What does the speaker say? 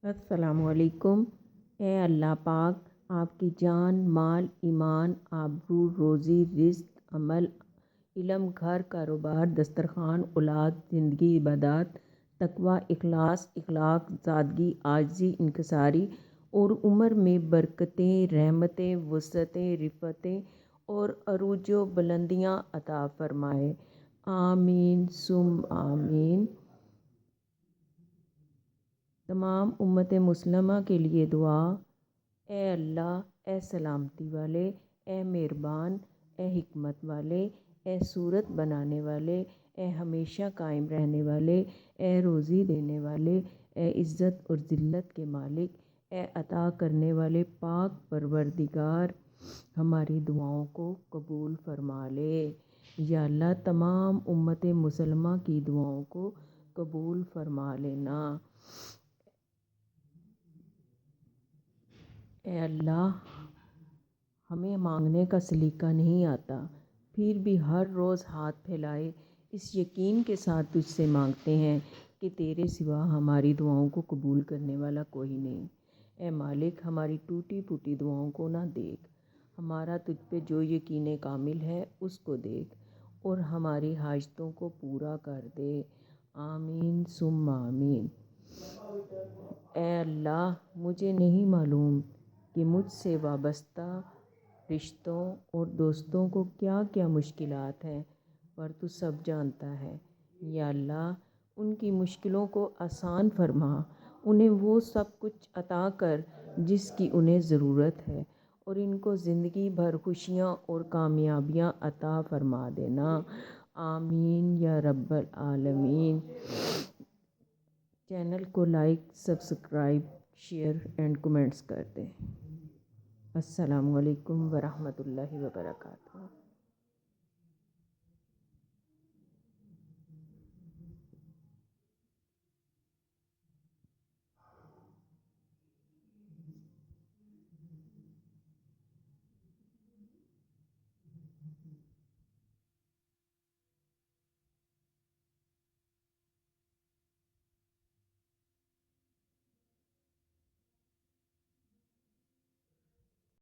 السلام علیکم۔ اے اللہ پاک، آپ کی جان، مال، ایمان، آبرو، روزی، رزق، عمل، علم، گھر، کاروبار، دسترخوان، اولاد، زندگی، عبادات، تقوی، اخلاص، اخلاق، سادگی، عاجزی، انکساری اور عمر میں برکتیں، رحمتیں، وسعتیں، رفتیں اور عروج و بلندیاں عطا فرمائے۔ آمین ثم آمین۔ تمام امت مسلمہ کے لیے دعا۔ اے اللہ، اے سلامتی والے، اے مہربان، اے حکمت والے، اے صورت بنانے والے، اے ہمیشہ قائم رہنے والے، اے روزی دینے والے، اے عزت اور ذلت کے مالک، اے عطا کرنے والے پاک پروردگار، ہماری دعاؤں کو قبول فرما لے۔ یا اللہ، تمام امت مسلمہ کی دعاؤں کو قبول فرما لینا۔ اے اللہ، ہمیں مانگنے کا سلیقہ نہیں آتا، پھر بھی ہر روز ہاتھ پھیلائے اس یقین کے ساتھ تجھ سے مانگتے ہیں کہ تیرے سوا ہماری دعاؤں کو قبول کرنے والا کوئی نہیں۔ اے مالک، ہماری ٹوٹی پھوٹی دعاؤں کو نہ دیکھ، ہمارا تجھ پہ جو یقین کامل ہے اس کو دیکھ اور ہماری حاجتوں کو پورا کر دے۔ آمین ثم آمین۔ اے اللہ، مجھے نہیں معلوم کہ مجھ سے وابستہ رشتوں اور دوستوں کو کیا کیا مشکلات ہیں، پر تو سب جانتا ہے۔ یا اللہ، ان کی مشکلوں کو آسان فرما، انہیں وہ سب کچھ عطا کر جس کی انہیں ضرورت ہے، اور ان کو زندگی بھر خوشیاں اور کامیابیاں عطا فرما دینا۔ آمین یا رب العالمین۔ چینل کو like, subscribe, share and comments کر دیں۔ السلام علیکم ورحمۃ اللہ وبرکاتہ۔